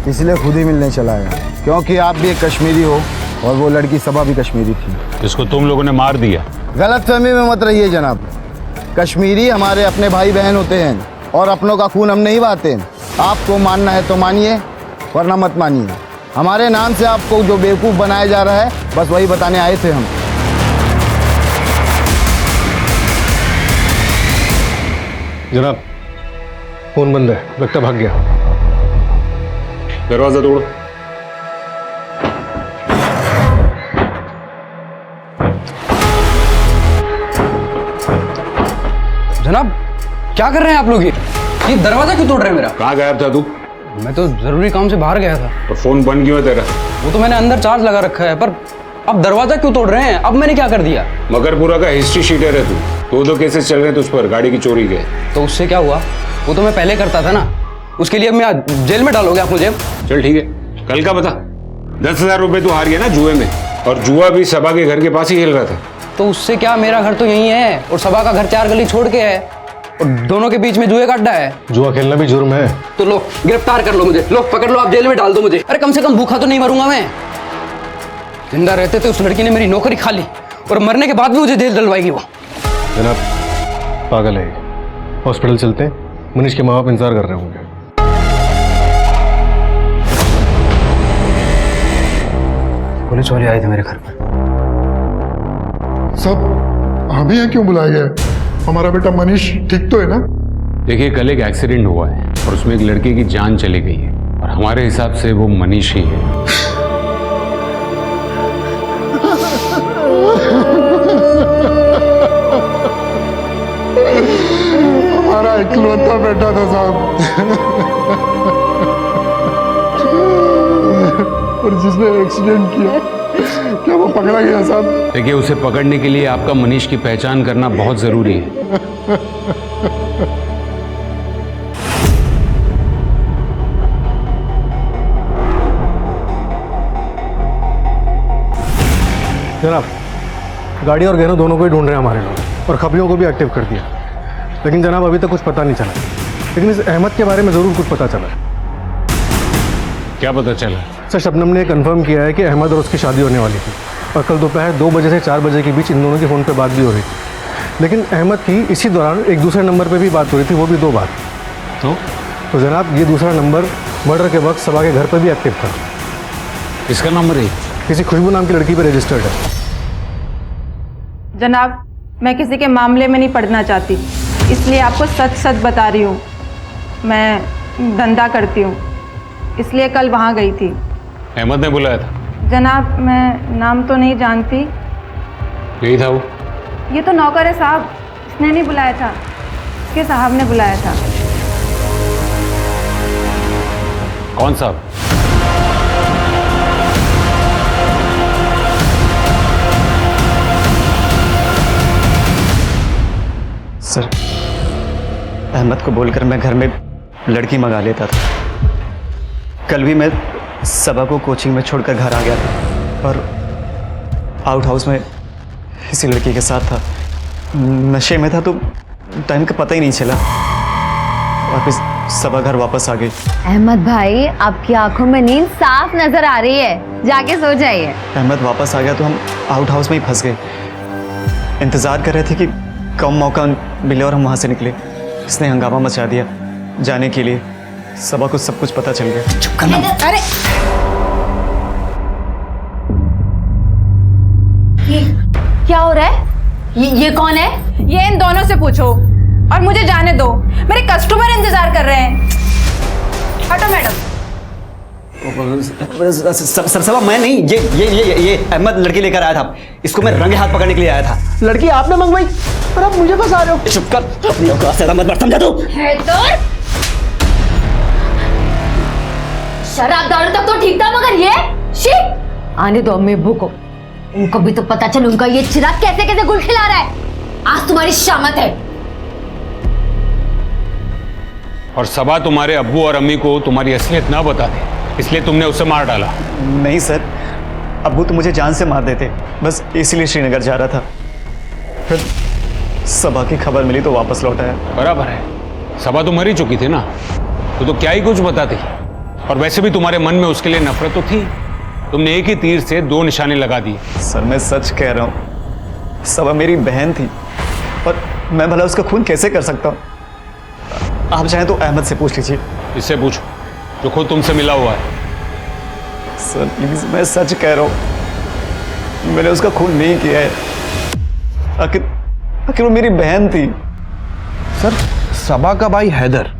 इसलिए खुद ही मिलने चला आया, क्योंकि आप भी एक कश्मीरी हो और वो लड़की सबा भी कश्मीरी थी, जिसको तुम लोगों ने मार दिया। गलतफहमी में मत रहिए जनाब, कश्मीरी हमारे अपने भाई बहन होते हैं और अपनों का खून हम नहीं बहाते। आपको मानना है तो मानिए, वरना मत मानिए। हमारे नाम से आपको जो बेवकूफ़ बनाया जा रहा है, बस वही बताने आए थे हम। जनाब फोन बंद है, लगता भाग गया। दरवाजा तोड़ो। जनाब क्या कर रहे हैं आप लोग? ये दरवाजा क्यों तोड़ रहे हैं मेरा? कहाँ गायब था तू? मैं तो जरूरी काम से बाहर गया था। और फोन बंद क्यों है तेरा? वो तो मैंने अंदर चार्ज लगा रखा है, पर अब दरवाजा क्यों तोड़ रहे हैं? अब मैंने क्या कर दिया? मगरपुरा का हिस्ट्री शीटर है तू। दो केसेस चल रहे हैं तुझ पर गाड़ी की चोरी के। तो उससे क्या हुआ? वो तो मैं पहले करता था ना। उसके लिए अब मैं जेल में डालोगे आप मुझे? चल ठीक है, कल का बता। 10,000 रुपए तू हार गया ना जुए में, और जुआ भी सबा के घर के पास ही खेल रहा था। तो उससे क्या, मेरा घर तो यही है और सबा का घर 4 गली छोड़ के है, और दोनों के बीच में जुए का अड्डा है। जुआ खेलना भी जुर्म है। तो लो गिरफ्तार कर लो मुझे, लो पकड़ लो, आप जेल में डाल दो मुझे। अरे कम से कम भूखा तो नहीं मरूंगा मैं। जिंदा रहते थे उस लड़की ने मेरी नौकरी खा ली, और मरने के बाद भी मुझे जेल डलवाएगी वो। जनाब पागल है, हॉस्पिटल चलते हैं, मनीष के माँ बाप इंतजार कर रहे होंगे। पुलिस वाले आए थे मेरे घर पर। सब हमें यहाँ क्यों बुलाया गया है? हमारा बेटा मनीष ठीक तो है ना? देखिए कल एक एक्सीडेंट हुआ है और उसमें एक लड़के की जान चली गई है, और हमारे हिसाब से वो मनीष ही है। हमारा इकलौता बेटा था साहब, और जिसने एक्सीडेंट किया, क्या वो पकड़ा गया साहब? देखिए उसे पकड़ने के लिए आपका मनीष की पहचान करना बहुत जरूरी है। जनाब गाड़ी और गहनों दोनों को ही ढूंढ रहे हैं हमारे लोग, और खबरियों को भी एक्टिव कर दिया, लेकिन जनाब अभी तक कुछ पता नहीं चला। लेकिन इस अहमद के बारे में ज़रूर कुछ पता चला। क्या पता चला? सर शबनम ने कंफर्म किया है कि अहमद और उसकी शादी होने वाली थी, और कल दोपहर 2 बजे से 4 बजे के बीच इन दोनों की फ़ोन पे बात भी हो रही थी। लेकिन अहमद की इसी दौरान एक दूसरे नंबर पे भी बात हो रही थी, वो भी 2 बार। तो जनाब ये दूसरा नंबर मर्डर के वक्त सबा के घर पर भी एक्टिव था। इसका नंबर है किसी खुशबू नाम की लड़की पे रजिस्टर्ड है। जनाब मैं किसी के मामले में नहीं पड़ना चाहती, इसलिए आपको सच सच बता रही हूँ। मैं धंधा करती हूँ, इसलिए कल वहाँ गई थी। अहमद ने बुलाया था? जनाब मैं नाम तो नहीं जानती। यही था वो? ये तो नौकर है साहब, इसने नहीं बुलाया था, इसके साहब ने बुलाया था। कौन साहब? सर अहमद को बोलकर मैं घर में लड़की मंगा लेता था। कल भी मैं सबा को कोचिंग में छोड़कर घर आ गया था, और आउट हाउस में इसी लड़की के साथ था। नशे में था तो टाइम का पता ही नहीं चला, और फिर सबा घर वापस आ गई। अहमद भाई आपकी आंखों में नींद साफ नजर आ रही है, जाके सो जाइए। अहमद वापस आ गया तो हम आउट हाउस में ही फंस गए। इंतज़ार कर रहे थे कि कम मौका मिले और हम वहाँ से निकले। इसने हंगामा मचा दिया जाने के लिए। सबा को सब कुछ पता चल गया। चुप करना। अरे ये क्या हो रहा है? ये कौन है? ये इन दोनों से पूछो और मुझे जाने दो, मेरे कस्टमर इंतजार कर रहे हैं। हटो मैडम। सर सबा मैं नहीं, ये अहमद लड़की लेकर आया था। इसको मैं रंगे हाथ पकड़ने के लिए आया था। लड़की आपने मंगवाई और आप मुझे फंसा रहे हो। चुप कर, मत समझा तू। शराब दारू तक तो ठीक था, मगर ये शी। आने दो अम्मी अब्बू को, उनको भी तो पता चले उनका ये चिराग कैसे कैसे गुल खिला रहा है। आज तुम्हारी शामत है। और सबा तुम्हारे अब्बू और अम्मी को तुम्हारी असलियत ना बता दे, इसलिए तुमने उसे मार डाला? नहीं सर, अब्बू तो मुझे जान से मार देते, बस इसलिए श्रीनगर जा रहा था। फिर सबा की खबर मिली तो वापस लौट आया। बराबर है, सबा तो मर ही चुकी थी ना, तो क्या ही कुछ बताती। और वैसे भी तुम्हारे मन में उसके लिए नफरत तो थी, तुमने एक ही तीर से 2 निशाने लगा दिए। सर मैं सच कह रहा हूँ, सबा मेरी बहन थी, और मैं भला उसका खून कैसे कर सकता हूँ? आप चाहें तो अहमद से पूछ लीजिए। इससे पूछो जो खुद तुमसे मिला हुआ है। सर प्लीज, मैं सच कह रहा हूँ, मैंने उसका खून नहीं किया है। आखिर वो मेरी बहन थी। सर सबा का भाई हैदर,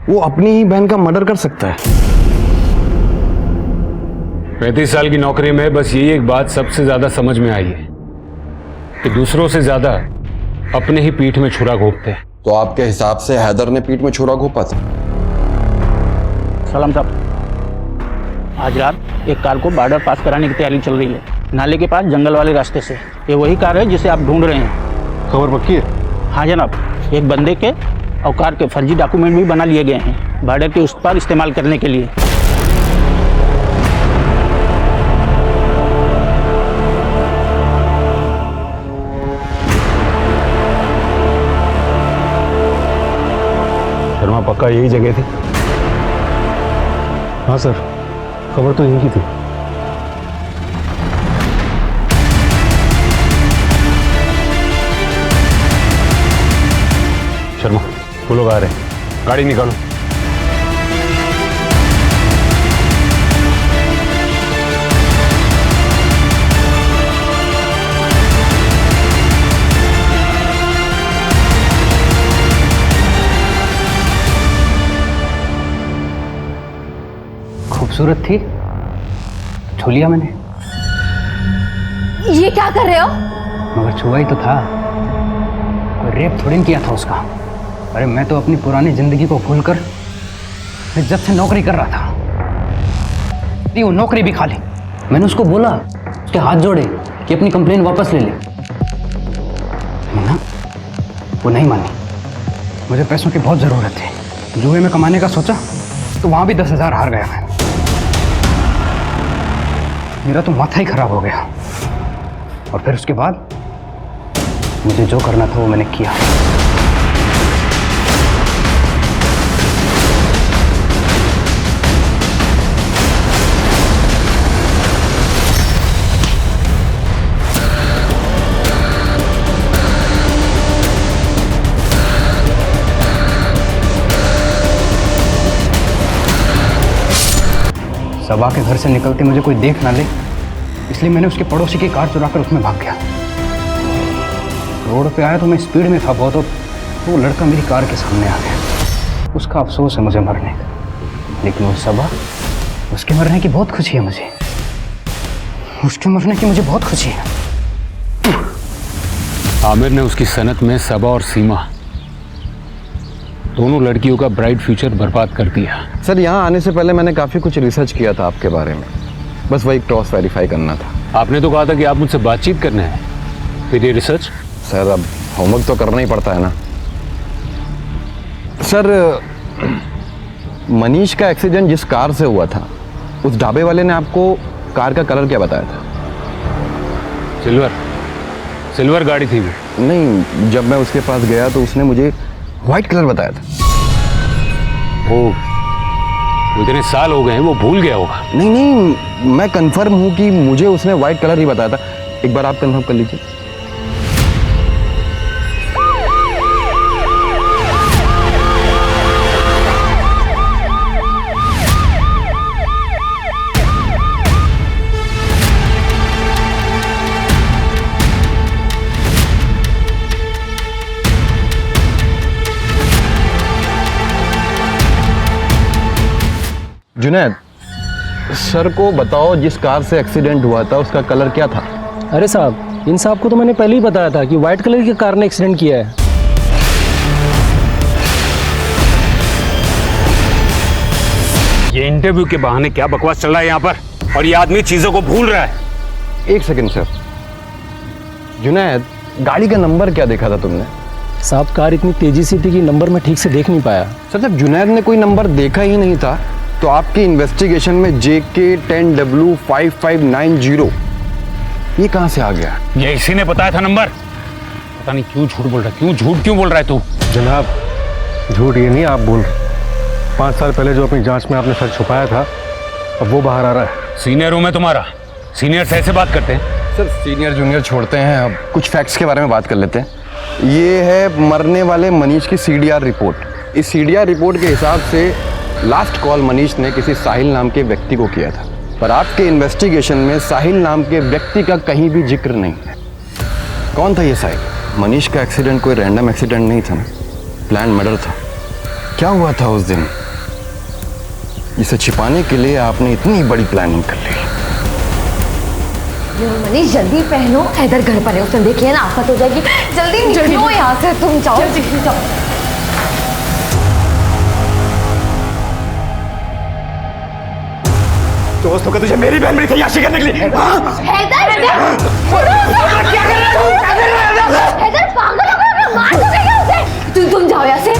वो अपनी ही बहन का मर्डर कर सकता है? 35 साल की नौकरी में बस यही एक बात सबसे ज्यादा समझ में आई है कि दूसरों से ज्यादा अपने ही पीठ में छुरा घोंपते हैं। तो आपके हिसाब से हैदर ने पीठ में छुरा घोंपा था? सलाम साहब। आज रात एक कार को बॉर्डर पास कराने की तैयारी चल रही है, नाले के पास जंगल वाले रास्ते से। ये वही कार है जिसे आप ढूंढ रहे हैं। खबर पक्की है? हाँ जनाब, एक बंदे के और कार के फर्जी डॉक्यूमेंट भी बना लिए गए हैं बॉर्डर के उस पार इस्तेमाल करने के लिए। शर्मा पक्का यही जगह थी? हाँ सर, खबर तो यही की थी। शर्मा, वो लोग आ रहे हैं, गाड़ी निकालो। खूबसूरत थी, छू लिया मैंने। ये क्या कर रहे हो? मगर छुआ ही तो था, कोई रेप थोड़ी किया था उसका। अरे मैं तो अपनी पुरानी जिंदगी को भूलकर इज्जत से नौकरी कर रहा था। नहीं, वो नौकरी भी खा ली। मैंने उसको बोला, उसके हाथ जोड़े कि अपनी कंप्लेन वापस ले ले, ना वो नहीं मानी। मुझे पैसों की बहुत ज़रूरत थी। जुए में कमाने का सोचा तो वहाँ भी 10,000 हार गया मैं। मेरा तो माथा ही खराब हो गया। और फिर उसके बाद मुझे जो करना था वो मैंने किया। सबा के घर से निकलते मुझे कोई देख ना ले, इसलिए मैंने उसके पड़ोसी की कार चुराकर उसमें भाग गया। रोड पे आया तो मैं स्पीड में था बहुत, तो वो लड़का मेरी कार के सामने आ गया। उसका अफसोस है मुझे मरने का, लेकिन वो सबा, उसके मरने की बहुत खुशी है मुझे। उसके मरने की मुझे बहुत खुशी है। आमिर ने उसकी सनत में सबा और सीमा दोनों लड़कियों का ब्राइट फ्यूचर बर्बाद कर दिया। सर, यहाँ आने से पहले मैंने काफ़ी कुछ रिसर्च किया था आपके बारे में, बस वही क्रॉस वेरीफाई करना था। आपने तो कहा था कि आप मुझसे बातचीत करना है, फिर ये रिसर्च? सर, अब होमवर्क तो करना ही पड़ता है ना। सर, मनीष का एक्सीडेंट जिस कार से हुआ था, उस ढाबे वाले ने आपको कार का कलर क्या बताया था? सिल्वर गाड़ी थी वो। नहीं, जब मैं उसके पास गया तो उसने मुझे व्हाइट कलर बताया था। वो इतने साल हो गए हैं, वो भूल गया होगा। नहीं, मैं कंफर्म हूँ कि मुझे उसने व्हाइट कलर ही बताया था। एक बार आप कंफर्म कर लीजिए। जुनैद, सर को बताओ, जिस कार से एक्सीडेंट हुआ था उसका कलर क्या था? अरे साहब, इन साहब को तो मैंने पहले ही बताया था कि व्हाइट कलर की कार ने एक्सीडेंट किया है। ये इंटरव्यू के बहाने क्या बकवास चल रहा है यहाँ पर, और ये आदमी चीजों को भूल रहा है। एक सेकंड सर। जुनैद, गाड़ी का नंबर क्या देखा था तुमने? साहब, कार इतनी तेजी से थी कि नंबर मैं ठीक से देख नहीं पाया। सर, जब जुनैद ने कोई नंबर देखा ही नहीं था तो आपकी इन्वेस्टिगेशन में JK10W5590 ये कहाँ से आ गया? ये इसी ने बताया था नंबर। पता नहीं क्यों झूठ बोल रहा है, क्यों बोल रहा है तू? जनाब, झूठ ये नहीं आप बोल रहे। 5 साल पहले जो अपनी जांच में आपने सच छुपाया था, अब वो बाहर आ रहा है। सीनियर हूं मैं तुम्हारा, सीनियर से ऐसे बात करते हैं? सर, सीनियर जूनियर छोड़ते हैं, अब कुछ फैक्ट्स के बारे में बात कर लेते हैं। ये है मरने वाले मनीष की CDR रिपोर्ट। इस CDR रिपोर्ट के हिसाब से लास्ट कॉल मनीष ने किसी साहिल नाम के व्यक्ति को किया था, पर आपके इन्वेस्टिगेशन में साहिल नाम के व्यक्ति का कहीं भी जिक्र नहीं है। कौन था ये साहिल? मनीष का एक्सीडेंट कोई रैंडम एक्सीडेंट नहीं था ना, प्लान मर्डर था। क्या हुआ था उस दिन जिसे छिपाने के लिए आपने इतनी बड़ी प्लानिंग कर ली? मनीष, जल्दी पहनो, इधर घर पर है, उसने देखिए ना आफत हो जाएगी। जल्दी निकलो यहाँ से, तुम जाओ। दोस्त होकर तुझे मेरी बहन मेरी तलाशी करने के लिए हाँ? हैदर क्या कर रहे हो? हैदर पागल हो गया, मार दोगे क्या उसे? तुम जाओ यहाँ से।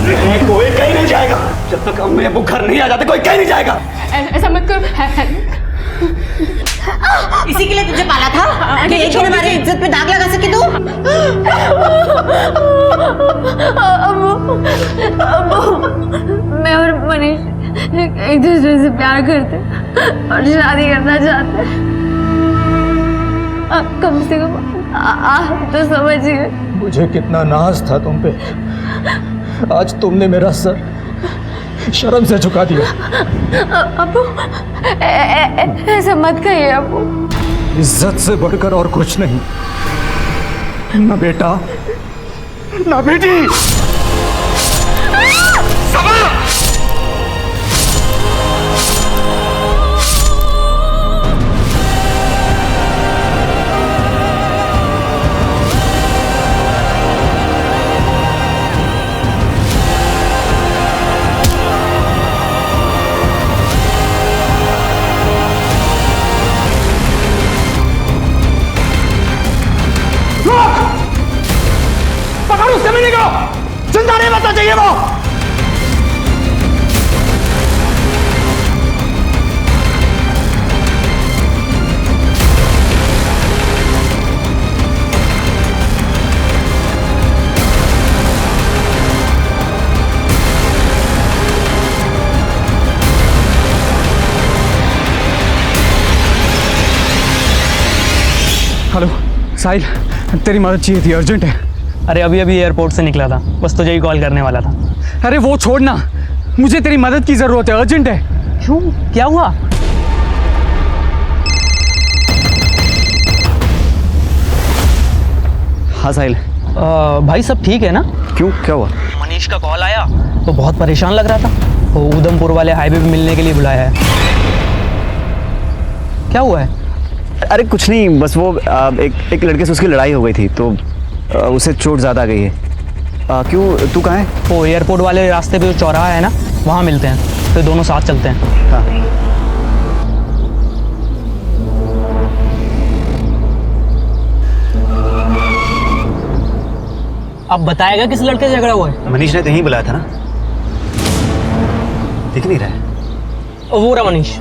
कोई कहीं नहीं जाएगा जब तक अम्मी अब्बू घर नहीं आ जाते, कोई कहीं नहीं जाएगा। ऐसा मत कर। इसी के लिए तुझे पाला था कि एक दिन हमारी इज्जत पे दाग लगा सके तू। मैं और मनीष एक दूसरे से प्यार करते और शादी करना चाहते। अब कम से कम आप तो समझिए। मुझे कितना नाज था तुम पे, आज तुमने मेरा सर शर्म से झुका दिया। अबू ऐसा मत कहिए अबू। इज्जत से बढ़कर और कुछ नहीं, ना बेटा ना बेटी। पकड़ उस कमीने को, जिंदा नहीं बचना चाहिए वो। हेलो साहिल, तेरी मदद चाहिए थी, अर्जेंट है। अरे अभी अभी एयरपोर्ट से निकला था, बस तुझे ही कॉल करने वाला था। अरे वो छोड़ना, मुझे तेरी मदद की ज़रूरत है, अर्जेंट है। क्यों, क्या हुआ? हाँ साहिल। भाई सब ठीक है ना? क्यों, क्या हुआ? मनीष का कॉल आया तो बहुत परेशान लग रहा था, वो उधमपुर वाले हाईवे पे मिलने के लिए बुलाया है। क्या हुआ है? अरे कुछ नहीं, बस वो एक लड़के से उसकी लड़ाई हो गई थी तो उसे चोट ज़्यादा आ गई है। क्यों, तू कहाँ है? वो एयरपोर्ट वाले रास्ते पे जो चौराहा है ना, वहाँ मिलते हैं, फिर दोनों साथ चलते हैं। हाँ। अब बताएगा किस लड़के से झगड़ा हुआ है? मनीष ने तो यहीं बुलाया था ना, दिख नहीं रहा है। वो रहा मनीष।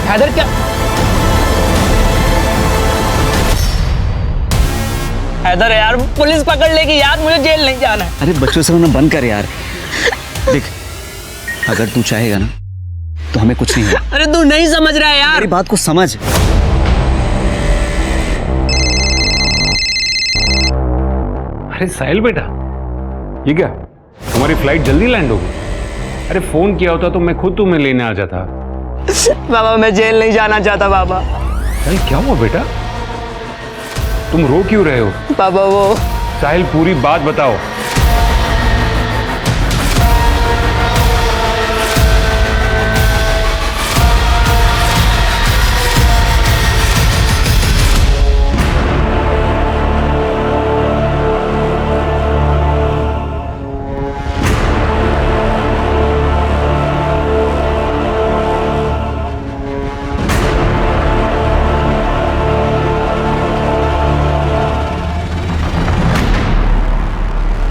हैदर क्या? हैदर यार, पुलिस पकड़ लेगी यार, मुझे जेल नहीं जाना है। अरे बच्चों से रोना बंद कर यार। देख, अगर तू चाहेगा ना तो हमें कुछ नहीं है। अरे तू नहीं समझ रहा है यार, मेरी बात को समझ। अरे साहिल बेटा, ये क्या, हमारी फ्लाइट जल्दी लैंड होगी? अरे फोन किया होता तो मैं खुद तुम्हें लेने आ जाता। बाबा मैं जेल नहीं जाना चाहता बाबा। अरे क्या हुआ बेटा, तुम रो क्यों रहे हो? बाबा वो साहिल, पूरी बात बताओ।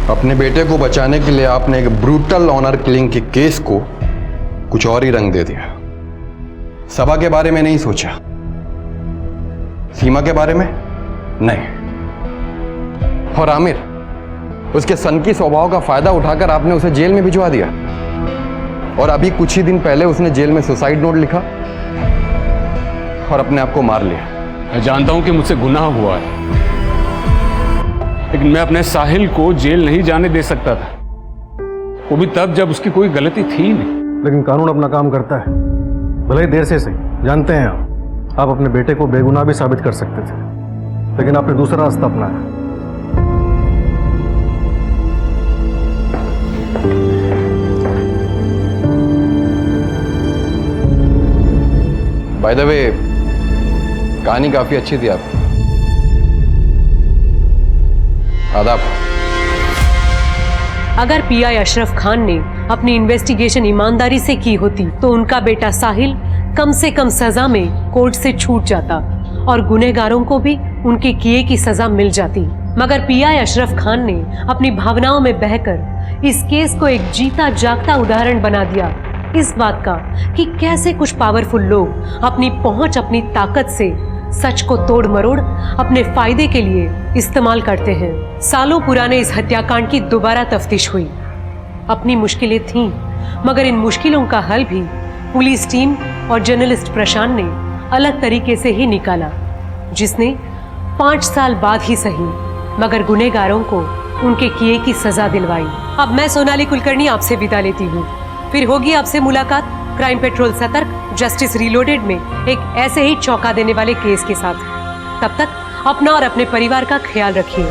अपने बेटे को बचाने के लिए आपने एक ब्रूटल ऑनर किलिंग के केस को कुछ और ही रंग दे दिया। सबा के बारे में नहीं सोचा, सीमा के बारे में नहीं, और आमिर, उसके सनकी स्वभाव का फायदा उठाकर आपने उसे जेल में भिजवा दिया। और अभी कुछ ही दिन पहले उसने जेल में सुसाइड नोट लिखा और अपने आप को मार लिया। मैं जानता हूं कि मुझसे गुनाह हुआ है, लेकिन मैं अपने साहिल को जेल नहीं जाने दे सकता था, वो भी तब जब उसकी कोई गलती थी नहीं। लेकिन कानून अपना काम करता है, भले ही देर से सही। जानते हैं आप अपने बेटे को बेगुनाह भी साबित कर सकते थे, लेकिन आपने दूसरा रास्ता अपनाया। बाय द वे, कहानी काफी अच्छी थी आपकी। आदाब। अगर पीआई अशरफ खान ने अपनी इन्वेस्टिगेशन ईमानदारी से की होती तो उनका बेटा साहिल कम से कम सजा में कोर्ट से छूट जाता और गुनहगारों को भी उनके किए की सजा मिल जाती। मगर पीआई अशरफ खान ने अपनी भावनाओं में बहकर इस केस को एक जीता जागता उदाहरण बना दिया इस बात का कि कैसे कुछ पावरफुल लोग अपनी पहुंच, अपनी ताकत से सच को तोड़ मरोड़ अपने फायदे के लिए इस्तेमाल करते हैं। सालों पुराने इस हत्याकांड की दोबारा तफ्तीश हुई। अपनी मुश्किलें थीं, मगर इन मुश्किलों का हल भी पुलिस टीम और जर्नलिस्ट प्रशांत ने अलग तरीके से ही निकाला, जिसने 5 साल बाद ही सही मगर गुनहगारों को उनके किए की सजा दिलवाई। अब मैं सोनाली कुलकर्णी आपसे विदा लेती हूँ। फिर होगी आपसे मुलाकात क्राइम पेट्रोल सतर्क जस्टिस रीलोडेड में एक ऐसे ही चौंका देने वाले केस के साथ। तब तक अपना और अपने परिवार का ख्याल रखिए।